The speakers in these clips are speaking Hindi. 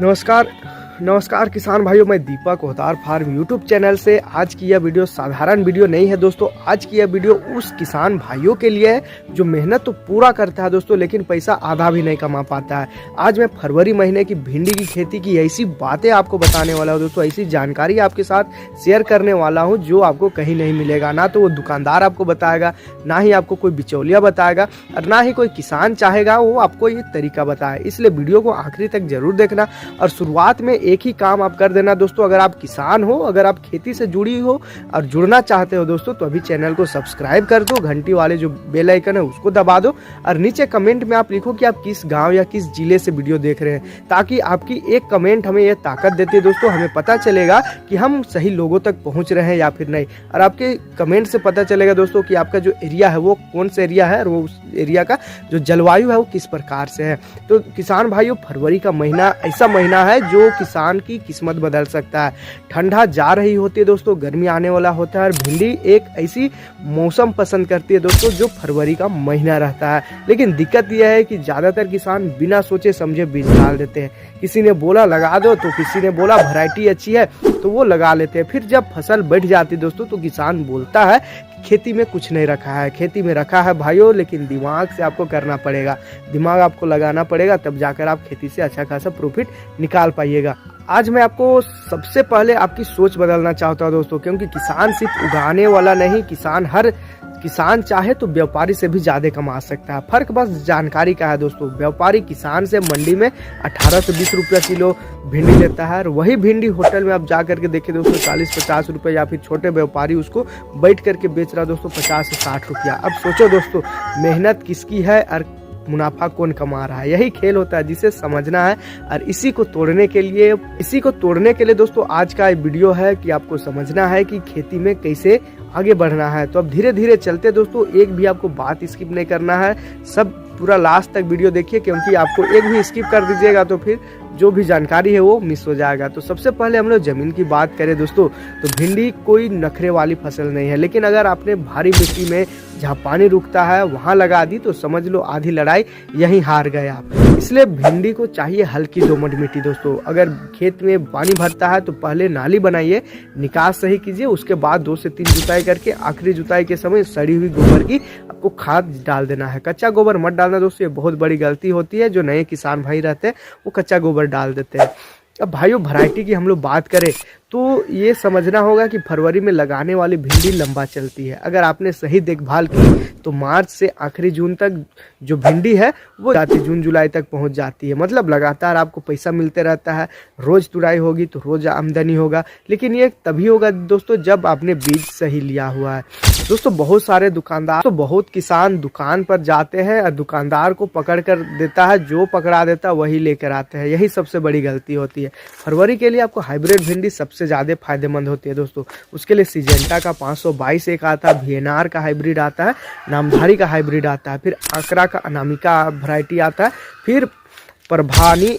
नमस्कार किसान भाइयों, मैं दीपक होतार फार्म यूट्यूब चैनल से। आज की यह वीडियो साधारण वीडियो नहीं है दोस्तों। आज की यह वीडियो उस किसान भाइयों के लिए है जो मेहनत तो पूरा करता है दोस्तों, लेकिन पैसा आधा भी नहीं कमा पाता है। आज मैं फरवरी महीने की भिंडी की खेती की ऐसी बातें आपको बताने वाला हूँ दोस्तों, ऐसी जानकारी आपके साथ शेयर करने वाला हूँ जो आपको कहीं नहीं मिलेगा। ना तो वो दुकानदार आपको बताएगा, ना ही आपको कोई बिचौलिया बताएगा, और ना ही कोई किसान चाहेगा वो आपको ये तरीका बताए। इसलिए वीडियो को आखिरी तक जरूर देखना। और शुरुआत में एक ही काम आप कर देना दोस्तों, अगर आप किसान हो, अगर आप खेती से जुड़ी हो और जुड़ना चाहते हो दोस्तों, तो अभी चैनल को सब्सक्राइब कर दो, घंटी वाले जो बेल आइकन है उसको दबा दो, और नीचे कमेंट में आप लिखो कि आप किस गांव या किस जिले से वीडियो देख रहे हैं, ताकि आपकी एक कमेंट हमें ये ताकत देती है दोस्तों। हमें पता चलेगा कि हम सही लोगों तक पहुंच रहे हैं या फिर नहीं। और आपके कमेंट से पता चलेगा दोस्तों कि आपका जो एरिया है वो कौन सा एरिया है, और वो उस एरिया का जो जलवायु है वो किस प्रकार से है। तो किसान भाइयों, फरवरी का महीना ऐसा महीना है जो किसान की किस्मत बदल सकता है। ठंडा जा रही होती है दोस्तों, गर्मी आने वाला होता है, और भिंडी एक ऐसी मौसम पसंद करती है दोस्तों जो फरवरी का महीना रहता है। लेकिन दिक्कत यह है कि ज़्यादातर किसान बिना सोचे समझे बीज डाल देते हैं। किसी ने बोला लगा दो, तो किसी ने बोला वैरायटी अच्छी है तो वो लगा लेते हैं। फिर जब फसल बढ़ जाती है दोस्तों, तो किसान बोलता है खेती में कुछ नहीं रखा है। खेती में रखा है भाइयों, लेकिन दिमाग से आपको करना पड़ेगा, दिमाग आपको लगाना पड़ेगा, तब जाकर आप खेती से अच्छा खासा प्रॉफिट निकाल पाइएगा। आज मैं आपको सबसे पहले आपकी सोच बदलना चाहता हूँ दोस्तों, क्योंकि किसान सिर्फ उगाने वाला नहीं, किसान चाहे तो व्यापारी से भी ज्यादा कमा सकता है। फर्क बस जानकारी का है दोस्तों। व्यापारी किसान से मंडी में 18 से 20 रुपया किलो भिंडी लेता है, और वही भिंडी होटल में आप जा करके देखिए दोस्तों 40-50 रुपये, या फिर छोटे व्यापारी उसको बैठ करके बेच रहा है दोस्तों 50 से 60 रुपया। अब सोचो दोस्तों, मेहनत किसकी है और मुनाफा कौन कमा रहा है। यही खेल होता है जिसे समझना है। और इसी को तोड़ने के लिए दोस्तों आज का वीडियो है कि आपको समझना है कि खेती में कैसे आगे बढ़ना है। तो अब धीरे धीरे चलते दोस्तों, एक भी आपको बात स्किप नहीं करना है, सब पूरा लास्ट तक वीडियो देखिए, क्योंकि आपको एक भी स्किप कर दीजिएगा तो फिर जो भी जानकारी है वो मिस हो जाएगा। तो सबसे पहले हम लोग जमीन की बात करें दोस्तों, तो भिंडी कोई नखरे वाली फसल नहीं है। लेकिन अगर आपने भारी मिट्टी में जहाँ पानी रुकता है वहाँ लगा दी तो समझ लो आधी लड़ाई यहीं हार गए आप। इसलिए भिंडी को चाहिए हल्की दोमट मिट्टी दोस्तों। अगर खेत में पानी भरता है तो पहले नाली बनाइए, निकास सही कीजिए, उसके बाद 2 से 3 जुताई करके आखिरी जुताई के समय सड़ी हुई गोबर की आपको खाद डाल देना है। कच्चा गोबर मत डालना दोस्तों, ये बहुत बड़ी गलती होती है। जो नए किसान भाई रहते हैं वो कच्चा गोबर डाल देते हैं। अब भाइयों, वैरायटी की हम लोग बात करें तो ये समझना होगा कि फरवरी में लगाने वाली भिंडी लंबा चलती है। अगर आपने सही देखभाल की तो मार्च से आखिरी जून तक जो भिंडी है वो जून जुलाई तक पहुंच जाती है। मतलब लगातार आपको पैसा मिलते रहता है, रोज तुड़ाई होगी तो रोज आमदनी होगा। लेकिन ये तभी होगा दोस्तों जब आपने बीज सही लिया हुआ है। दोस्तों बहुत किसान दुकान पर जाते हैं और दुकानदार को पकड़ कर देता है, जो पकड़ा देता है वही लेकर आते हैं। यही सबसे बड़ी गलती होती है। फरवरी के लिए आपको हाइब्रिड भिंडी सबसे ज्यादा फायदेमंद होती है दोस्तों। उसके लिए सिजेंटा का 522 एक आता है, VNR का हाइब्रिड आता है, नामधारी का हाइब्रिड आता है, फिर आकरा का अनामिका वैरायटी आता है, फिर प्रभानी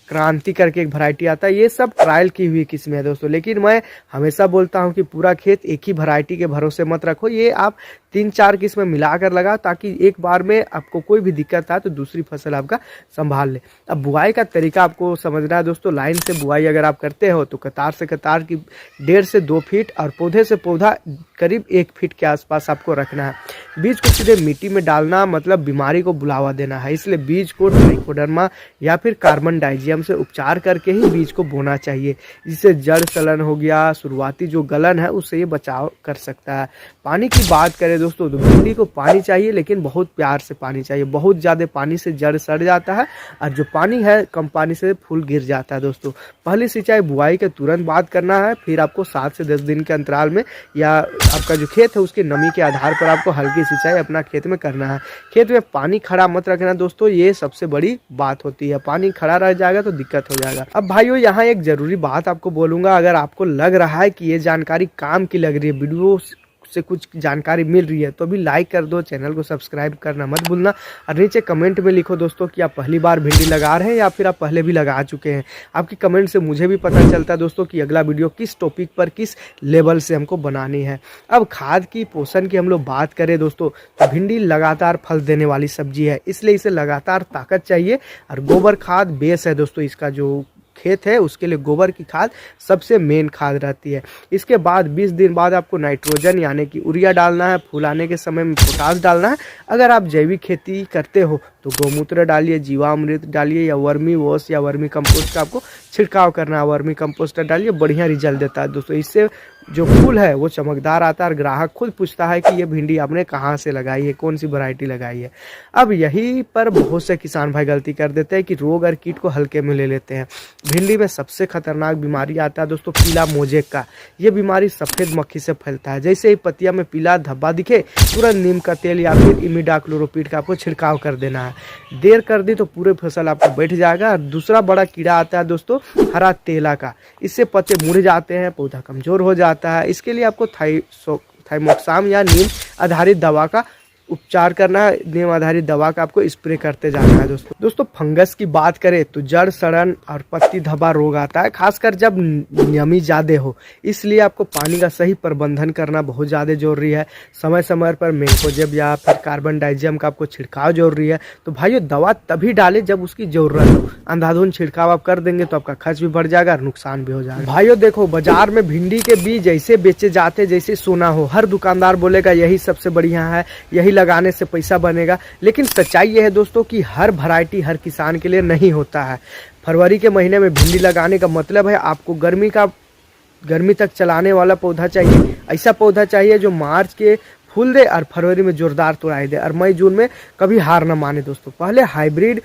क्रांति करके एक वैरायटी आता है। ये सब ट्रायल की हुई किस्में है दोस्तों। लेकिन मैं हमेशा बोलता हूं कि पूरा खेत एक ही वैरायटी के भरोसे मत रखो। ये आप 3-4 किस्में मिलाकर लगा, ताकि एक बार में आपको कोई भी दिक्कत आए तो दूसरी फसल आपका संभाल ले। अब बुआई का तरीका आपको समझना है दोस्तों। लाइन से बुआई अगर आप करते हो तो कतार से कतार की 1.5 से 2 फीट, और पौधे से पौधा करीब 1 फीट के आसपास आपको रखना है। बीज को सीधे मिट्टी में डालना मतलब बीमारी को बुलावा देना है। इसलिए बीज को ट्राइकोडर्मा या फिर कार्बन डाइजियम से उपचार करके ही बीज को बोना चाहिए, जिससे जड़ सलन हो गया, शुरुआती जो गलन है उससे ये बचाव कर सकता है। पानी की बात करें दोस्तों, तो भिंडी को पानी चाहिए, लेकिन बहुत प्यार से पानी चाहिए। बहुत ज़्यादा पानी से जड़ सड़ जाता है, और जो पानी है कम पानी से फूल गिर जाता है दोस्तों। पहली सिंचाई बुआई के तुरंत बाद करना है। फिर आपको 7 से 10 दिन के अंतराल में, या आपका जो खेत है उसके नमी के आधार पर आपको हल्की सिंचाई अपना खेत में करना है। खेत में पानी खड़ा मत रखना दोस्तों, ये सबसे बड़ी बात होती है। पानी खड़ा रह जाएगा तो दिक्कत हो जाएगा। अब भाइयों, यहाँ एक जरूरी बात आपको बोलूंगा। अगर आपको लग रहा है कि ये जानकारी काम की लग रही है, वीडियो से कुछ जानकारी मिल रही है, तो अभी लाइक कर दो, चैनल को सब्सक्राइब करना मत भूलना। और नीचे कमेंट में लिखो दोस्तों कि आप पहली बार भिंडी लगा रहे हैं या फिर आप पहले भी लगा चुके हैं। आपकी कमेंट से मुझे भी पता चलता है दोस्तों कि अगला वीडियो किस टॉपिक पर, किस लेवल से हमको बनानी है। अब खाद की, पोषण की हम लोग बात करें दोस्तों, तो भिंडी लगातार फल देने वाली सब्जी है, इसलिए इसे लगातार ताकत चाहिए। और गोबर खाद बेस है दोस्तों इसका, जो खेत है उसके लिए गोबर की खाद सबसे मेन खाद रहती है। इसके बाद 20 दिन बाद आपको नाइट्रोजन यानी कि यूरिया डालना है, फूल आने के समय में पोटास डालना है। अगर आप जैविक खेती करते हो तो गौमूत्र डालिए, जीवामृत डालिए या वर्मी वॉश या वर्मी कंपोस्ट का आपको छिड़काव करना है। वर्मी कंपोस्ट डालिए, बढ़िया रिजल्ट देता है दोस्तों। इससे जो फूल है वो चमकदार आता है और ग्राहक खुद पूछता है कि ये भिंडी आपने कहाँ से लगाई है, कौन सी वैरायटी लगाई है। अब यही पर बहुत से किसान भाई गलती कर देते हैं कि रोग और कीट को हल्के में ले लेते हैं। भिंडी में सबसे खतरनाक बीमारी आता है दोस्तों पीला मोजेक का। ये बीमारी सफ़ेद मक्खी से फैलता है। जैसे ही पत्तिया में पीला धब्बा दिखे तुरंत नीम का तेल या फिर इमिडाक्लोरोपीड का आपको छिड़काव कर देना है। देर कर दी तो पूरे फसल आपको बैठ जाएगा। और दूसरा बड़ा कीड़ा आता है दोस्तों हरा तेला का। इससे पत्ते मुड़ जाते हैं, पौधा कमजोर हो जाता है। इसके लिए आपको थाइमोक्साम या नीम आधारित दवा का उपचार करना है। नीम आधारित दवा का आपको स्प्रे करते जाना है दोस्तों फंगस की बात करें तो जड़ सड़न और पत्ती धब्बा रोग आता है, खासकर जब नमी ज़्यादा हो। इसलिए आपको पानी का सही प्रबंधन करना बहुत ज़्यादा जरूरी है। समय समय पर मैंकोजेब या फिर कार्बन डाइजियम का आपको छिड़काव जरूरी है। तो भाइयों दवा तभी डालें जब उसकी ज़रूरत हो। अंधाधुंध छिड़काव आप कर देंगे तो आपका खर्च भी बढ़ जाएगा और नुकसान भी हो जाएगा। भाइयों देखो बाजार में भिंडी के बीज ऐसे बेचे जाते जैसे सोना हो। हर दुकानदार बोलेगा यही सबसे बढ़िया है, यही लगाने से पैसा बनेगा। लेकिन सच्चाई ये है दोस्तों कि हर वैरायटी हर किसान के लिए नहीं होता है। फरवरी के महीने में भिंडी लगाने का मतलब है आपको गर्मी तक चलाने वाला पौधा चाहिए। ऐसा पौधा चाहिए जो मार्च के फूल दे और फरवरी में जोरदार तुड़ाई दे और मई जून में कभी हार न माने दोस्तों। पहले हाइब्रिड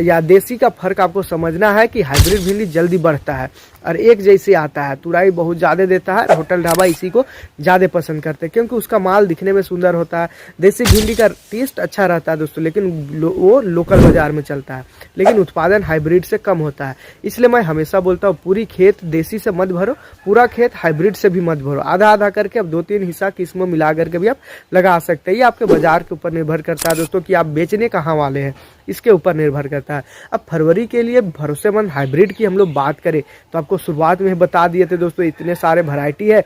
या देसी का फर्क आपको समझना है कि हाइब्रिड भिंडी जल्दी बढ़ता है और एक जैसे आता है, तुराई बहुत ज़्यादा देता है। होटल ढाबा इसी को ज़्यादा पसंद करते हैं क्योंकि उसका माल दिखने में सुंदर होता है। देसी भिंडी का टेस्ट अच्छा रहता है दोस्तों, लेकिन वो लोकल बाजार में चलता है, लेकिन उत्पादन हाइब्रिड से कम होता है। इसलिए मैं हमेशा बोलता हूँ पूरी खेत देसी से मत भरो, पूरा खेत हाइब्रिड से भी मत भरो। आधा आधा करके अब 2-3 हिस्सा किस्मों मिला करके भी आप लगा सकते हैं। ये आपके बाजार के ऊपर निर्भर करता है दोस्तों कि आप बेचने कहाँ वाले हैं, इसके ऊपर निर्भर करता है। अब फरवरी के लिए भरोसेमंद हाइब्रिड की हम लोग बात करें तो आपको शुरुआत में बता दिए थे दोस्तों इतने सारे वैरायटी है।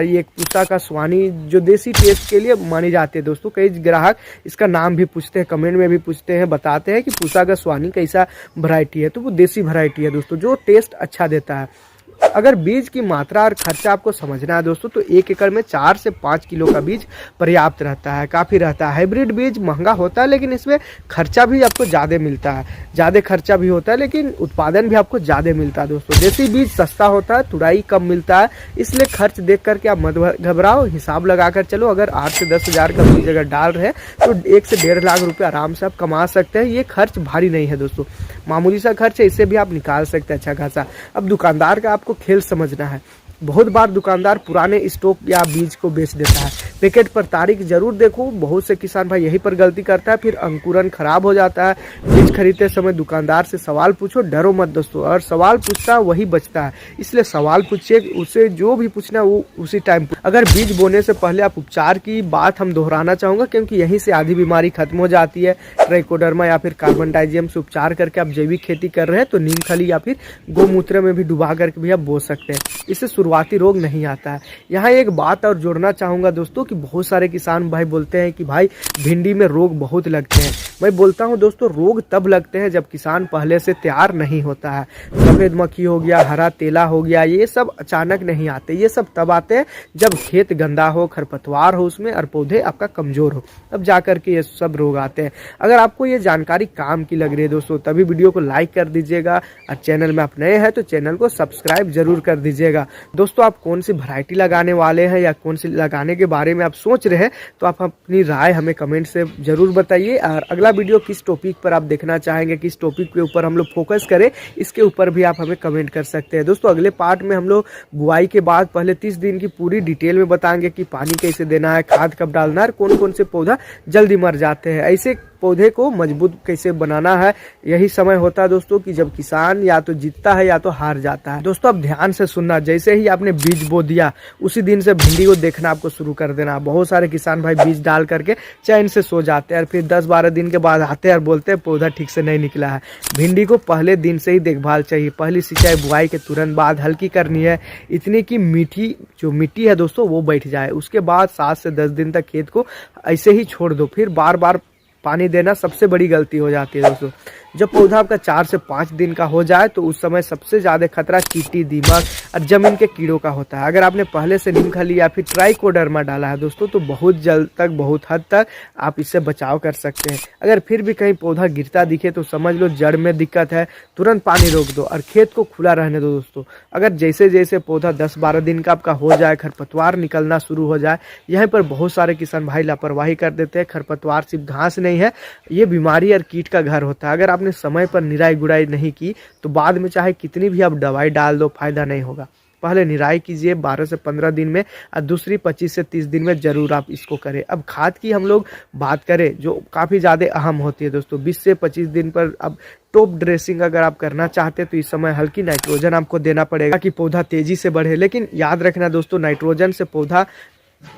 ये पूसा का स्वानी जो देसी टेस्ट के लिए मानी जाती है दोस्तों। कई ग्राहक इसका नाम भी पूछते हैं, कमेंट में भी पूछते हैं, बताते हैं कि पूसा का स्वानी कैसा वैरायटी है। तो वो देसी वैरायटी है दोस्तों जो टेस्ट अच्छा देता है। अगर बीज की मात्रा और खर्चा आपको समझना है दोस्तों तो 1 एकड़ में 4 से 5 किलो का बीज पर्याप्त रहता है, काफ़ी रहता है। हाइब्रिड बीज महंगा होता है लेकिन इसमें खर्चा भी आपको ज़्यादा मिलता है, ज़्यादा खर्चा भी होता है लेकिन उत्पादन भी आपको ज़्यादा मिलता है दोस्तों। देसी बीज सस्ता होता है, तुड़ाई कम मिलता है, इसलिए खर्च देख करके आप मत घबराओ, हिसाब लगा कर चलो। अगर 8 से 10 हज़ार का बीज अगर डाल रहे हैं तो 1 से 1.5 लाख रुपये आराम से आप कमा सकते हैं। ये खर्च भारी नहीं है दोस्तों, मामूली सा खर्च है, इससे भी आप निकाल सकते हैं अच्छा खासा। अब दुकानदार का आपको खेल समझना है। बहुत बार दुकानदार पुराने स्टॉक या बीज को बेच देता है। पैकेट पर तारीख जरूर देखो, बहुत से किसान भाई यही पर गलती करता है, फिर अंकुरन खराब हो जाता है। बीज खरीदते समय दुकानदार से सवाल पूछो, डरो मत दोस्तों। और सवाल पूछता है वही बचता है, इसलिए सवाल पूछिए, उससे जो भी पूछना है वो उसी टाइम। अगर बीज बोने से पहले आप उपचार की बात हम दोहराना चाहूँगा क्योंकि यहीं से आधी बीमारी खत्म हो जाती है। ट्राइकोडर्मा या फिर कार्बन डाइजियम से उपचार करके आप जैविक खेती कर रहे हैं तो नीम खली या फिर गौमूत्र में भी डुबा करके भी आप बो सकते हैं, इससे शुरुआती रोग नहीं आता है। यहाँ एक बात और जोड़ना चाहूँगा दोस्तों कि बहुत सारे किसान भाई बोलते हैं कि भाई भिंडी में रोग बहुत लगते हैं। मैं बोलता हूँ दोस्तों रोग तब लगते हैं जब किसान पहले से तैयार नहीं होता है। सफ़ेद मक्खी हो गया, हरा तेला हो गया, ये सब अचानक नहीं आते। ये सब तब आते हैं जब खेत गंदा हो, खरपतवार हो उसमें और पौधे आपका कमज़ोर हो, तब जा करके ये सब रोग आते हैं। अगर आपको ये जानकारी काम की लग रही है दोस्तों तभी वीडियो को लाइक कर दीजिएगा और चैनल में आप नए हैं तो चैनल को सब्सक्राइब जरूर कर दीजिएगा। दोस्तों आप कौन सी वैरायटी लगाने वाले हैं या कौन सी लगाने के बारे में आप सोच रहे हैं तो आप अपनी राय हमें कमेंट से ज़रूर बताइए। और अगला वीडियो किस टॉपिक पर आप देखना चाहेंगे, किस टॉपिक के ऊपर हम लोग फोकस करें, इसके ऊपर भी आप हमें कमेंट कर सकते हैं। दोस्तों अगले पार्ट में हम लोग बुआई के बाद पहले 30 दिन की पूरी डिटेल में बताएंगे कि पानी कैसे देना है, खाद कब डालना है, कौन कौन से पौधा जल्दी मर जाते हैं, ऐसे पौधे को मजबूत कैसे बनाना है। यही समय होता है दोस्तों कि जब किसान या तो जीतता है या तो हार जाता है। दोस्तों अब ध्यान से सुनना, जैसे ही आपने बीज बो दिया उसी दिन से भिंडी को देखना आपको शुरू कर देना। बहुत सारे किसान भाई बीज डाल करके चैन से सो जाते हैं और फिर 10-12 दिन के बाद आते हैं और बोलते हैं पौधा ठीक से नहीं निकला है। भिंडी को पहले दिन से ही देखभाल चाहिए। पहली सिंचाई बुआई के तुरंत बाद हल्की करनी है, इतनी की मीठी जो मिट्टी है दोस्तों वो बैठ जाए। उसके बाद 7 से 10 दिन तक खेत को ऐसे ही छोड़ दो, फिर बार बार पानी देना सबसे बड़ी गलती हो जाती है दोस्तों। जब पौधा आपका 4 से 5 दिन का हो जाए तो उस समय सबसे ज़्यादा खतरा चींटी, दीमक और जमीन के कीड़ों का होता है। अगर आपने पहले से नीम खली या फिर ट्राइकोडर्मा डाला है दोस्तों तो बहुत जल्द तक, बहुत हद तक आप इससे बचाव कर सकते हैं। अगर फिर भी कहीं पौधा गिरता दिखे तो समझ लो जड़ में दिक्कत है, तुरंत पानी रोक दो और खेत को खुला रहने दो दोस्तों। अगर जैसे जैसे पौधा 10-12 दिन का आपका हो जाए, खरपतवार निकलना शुरू हो जाए, यहाँ पर बहुत सारे किसान भाई लापरवाही कर देते हैं। खरपतवार सिर्फ घास नहीं है, ये बीमारी और कीट का घर होता है। अगर आपने समय पर निराई गुड़ाई नहीं की तो बाद में चाहे कितनी भी आप दवाई डाल दो, फायदा नहीं होगा। पहले निराई कीजिए 12 से 15 दिन में और दूसरी 25 से 30 दिन में जरूर आप इसको करें। अब खाद की हम लोग बात करें जो काफ़ी ज़्यादा अहम होती है दोस्तों। 20 से 25 दिन पर अब टॉप ड्रेसिंग अगर आप करना चाहते हैं तो इस समय हल्की नाइट्रोजन आपको देना पड़ेगा कि पौधा तेजी से बढ़े। लेकिन याद रखना दोस्तों, नाइट्रोजन से पौधा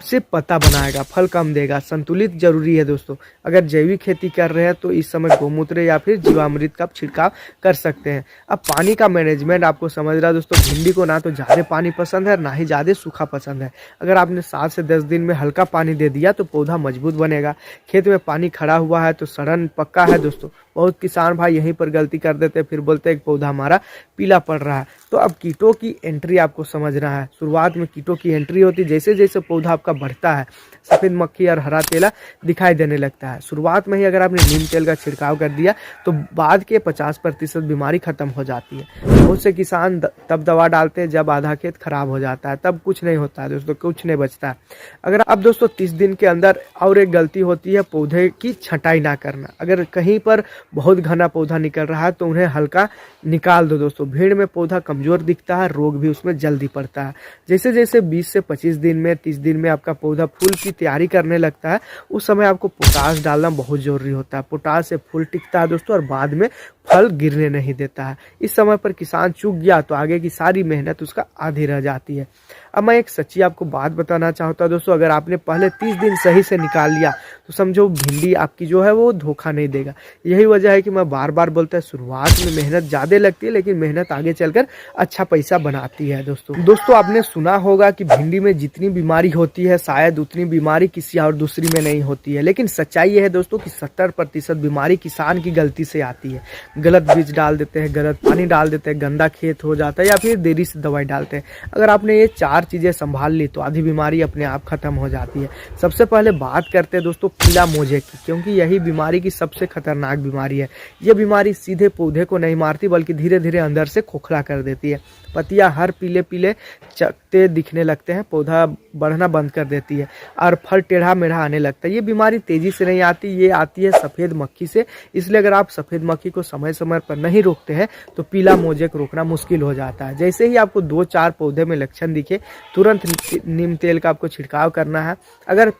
सिर्फ पत्ता बनाएगा, फल कम देगा। संतुलित जरूरी है दोस्तों। अगर जैविक खेती कर रहे हैं तो इस समय गौमूत्र या फिर जीवामृत का छिड़काव कर सकते हैं। अब पानी का मैनेजमेंट आपको समझ रहा है दोस्तों। भिंडी को ना तो ज़्यादा पानी पसंद है, ना ही ज़्यादा सूखा पसंद है। अगर आपने 7 से 10 दिन में हल्का पानी दे दिया तो पौधा मजबूत बनेगा। खेत में पानी खड़ा हुआ है तो सड़न पक्का है दोस्तों। बहुत किसान भाई यहीं पर गलती कर देते हैं, फिर बोलते हैं कि पौधा हमारा पीला पड़ रहा है। तो अब कीटों की एंट्री आपको समझना है। शुरुआत में कीटों की एंट्री होती है, जैसे जैसे पौधा आपका बढ़ता है सफ़ेद मक्खी और हरा तेला दिखाई देने लगता है। शुरुआत में ही अगर आपने नीम तेल का छिड़काव कर दिया तो बाद के 50% बीमारी खत्म हो जाती है। बहुत से किसान तब दवा डालते हैं जब आधा खेत खराब हो जाता है, तब कुछ नहीं होता है दोस्तों, कुछ नहीं बचता है। अगर अब दोस्तों 30 दिन के अंदर और एक गलती होती है, पौधे की छंटाई ना करना। अगर कहीं पर बहुत घना पौधा निकल रहा है तो उन्हें हल्का निकाल दो दोस्तों। भीड़ में पौधा कमजोर दिखता है, रोग भी उसमें जल्दी पड़ता है। जैसे जैसे 20 से 25 दिन में, 30 दिन में आपका पौधा फूल की तैयारी करने लगता है, उस समय आपको पोटास डालना बहुत जरूरी होता है। पोटास से फूल टिकता है दोस्तों और बाद में फल गिरने नहीं देता है। इस समय पर किसान चूक गया तो आगे की सारी मेहनत उसका आधी रह जाती है। अब मैं एक सच्ची आपको बात बताना चाहता हूँ दोस्तों, अगर आपने पहले 30 दिन सही से निकाल लिया तो समझो भिंडी आपकी जो है वो धोखा नहीं देगा। यही वजह है कि मैं बार बार बोलता है शुरुआत में मेहनत ज़्यादा लगती है, लेकिन मेहनत आगे चलकर अच्छा पैसा बनाती है दोस्तों। आपने सुना होगा कि भिंडी में जितनी बीमारी होती है शायद उतनी बीमारी किसी और दूसरी में नहीं होती है, लेकिन सच्चाई ये है दोस्तों कि 70% बीमारी किसान की गलती से आती है। गलत बीज डाल देते हैं, गलत पानी डाल देते हैं, गंदा खेत हो जाता है या फिर देरी से दवाई डालते हैं। अगर आपने ये 4 चीज़ें संभाल ली तो आधी बीमारी अपने आप खत्म हो जाती है। सबसे पहले बात करते हैं दोस्तों पीला मोजे की, क्योंकि यही बीमारी की सबसे खतरनाक बीमारी है। यह बीमारी सीधे पौधे को नहीं मारती बल्कि धीरे धीरे अंदर से खोखला कर देती है। पत्तियां हर पीले पीले चकते दिखने लगते हैं, पौधा बढ़ना बंद कर देती है और फल टेढ़ा मेढ़ा आने लगता है। ये बीमारी तेजी से नहीं आती, ये आती है सफ़ेद मक्खी से। इसलिए अगर आप सफ़ेद मक्खी को समय समय पर नहीं रोकते हैं तो पीला मोजे को रोकना मुश्किल हो जाता है। जैसे ही आपको 2-4 पौधे में लक्षण दिखे तुरंत नीम तेल का आपको छिड़काव करना है। अगर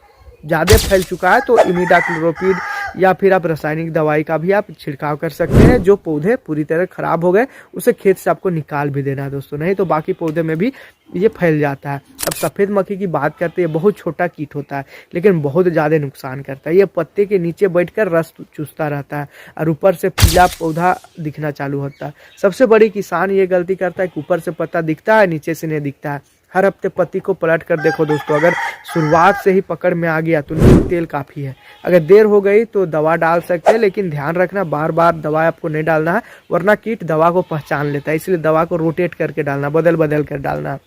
ज़्यादा फैल चुका है तो इमिडाक्लोपीड या फिर आप रासायनिक दवाई का भी आप छिड़काव कर सकते हैं। जो पौधे पूरी तरह खराब हो गए उसे खेत से आपको निकाल भी देना है दोस्तों, नहीं तो बाकी पौधे में भी ये फैल जाता है। अब सफ़ेद मक्खी की बात करते हैं, बहुत छोटा कीट होता है लेकिन बहुत ज़्यादा नुकसान करता है। ये पत्ते के नीचे बैठकर रस चूसता रहता है और ऊपर से पीला पौधा दिखना चालू होता है। सबसे बड़ी किसान ये गलती करता है कि ऊपर से पत्ता दिखता है, नीचे से नहीं दिखता है। हर हफ्ते पत्ती को पलट कर देखो दोस्तों, अगर शुरुआत से ही पकड़ में आ गया तो नीम तेल काफ़ी है। अगर देर हो गई तो दवा डाल सकते हैं, लेकिन ध्यान रखना बार बार दवा आपको नहीं डालना है, वरना कीट दवा को पहचान लेता है। इसलिए दवा को रोटेट करके डालना, बदल बदल कर डालना।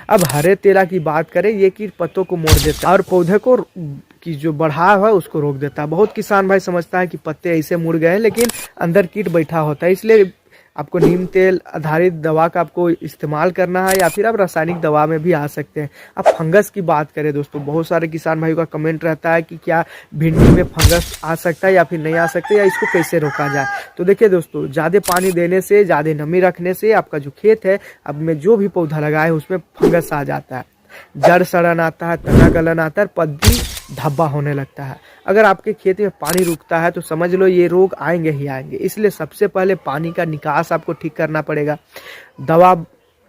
अब हरे तेला की बात करें, ये कीट पत्तों को मोड़ देता है और पौधे को की जो बढ़ाव है उसको रोक देता है। बहुत किसान भाई समझता है कि पत्ते ऐसे मुड़ गए हैं लेकिन अंदर कीट बैठा होता है। इसलिए आपको नीम तेल आधारित दवा का आपको इस्तेमाल करना है या फिर आप रासायनिक दवा में भी आ सकते हैं। अब फंगस की बात करें दोस्तों, बहुत सारे किसान भाइयों का कमेंट रहता है कि क्या भिंडी में फंगस आ सकता है या फिर नहीं आ सकता, या इसको कैसे रोका जाए। तो देखिए दोस्तों, ज़्यादा पानी देने से, ज़्यादा नमी रखने से आपका जो खेत है, अब में जो भी पौधा लगाए उसमें फंगस आ जाता है, जड़ सड़न आता है, तना गलन आता है, पत्ती धब्बा होने लगता है। अगर आपके खेत में पानी रुकता है तो समझ लो ये रोग आएंगे ही आएंगे। इसलिए सबसे पहले पानी का निकास आपको ठीक करना पड़ेगा। दवा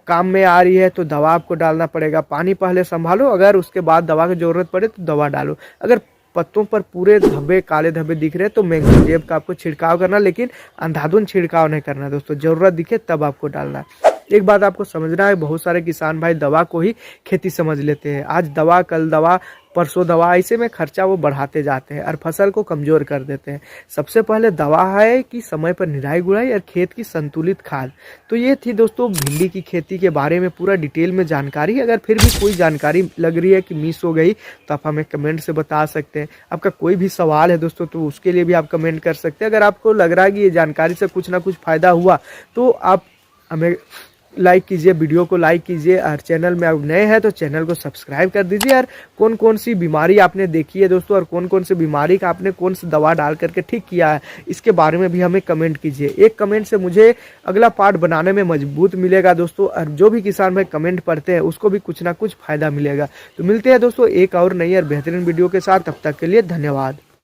काम में आ रही है तो दवा आपको डालना पड़ेगा। पानी पहले संभालो, अगर उसके बाद दवा की जरूरत पड़े तो दवा डालो। अगर पत्तों पर पूरे धब्बे, काले धब्बे दिख रहे हैं तो मैंगोजेब का आपको छिड़काव करना, लेकिन अंधाधुंध छिड़काव नहीं करना दोस्तों। जरूरत दिखे तब आपको डालना। एक बात आपको समझना है, बहुत सारे किसान भाई दवा को ही खेती समझ लेते हैं। आज दवा कल दवा, परसों दवा, ऐसे में खर्चा वो बढ़ाते जाते हैं और फसल को कमज़ोर कर देते हैं। सबसे पहले दवा है कि समय पर निराई गुड़ाई और खेत की संतुलित खाद। तो ये थी दोस्तों भिंडी की खेती के बारे में पूरा डिटेल में जानकारी। अगर फिर भी कोई जानकारी लग रही है कि मिस हो गई तो आप हमें कमेंट से बता सकते हैं। आपका कोई भी सवाल है दोस्तों तो उसके लिए भी आप कमेंट कर सकते हैं। अगर आपको लग रहा है कि ये जानकारी से कुछ ना कुछ फ़ायदा हुआ तो आप हमें लाइक कीजिए, वीडियो को लाइक कीजिए और चैनल में आप नए हैं तो चैनल को सब्सक्राइब कर दीजिए। और कौन कौन सी बीमारी आपने देखी है दोस्तों और कौन कौन सी बीमारी का आपने कौन सी दवा डाल करके ठीक किया है इसके बारे में भी हमें कमेंट कीजिए। एक कमेंट से मुझे अगला पार्ट बनाने में मजबूत मिलेगा दोस्तों, और जो भी किसान भाई कमेंट पढ़ते हैं उसको भी कुछ ना कुछ फ़ायदा मिलेगा। तो मिलते हैं दोस्तों एक और नई और बेहतरीन वीडियो के साथ, तब तक के लिए धन्यवाद।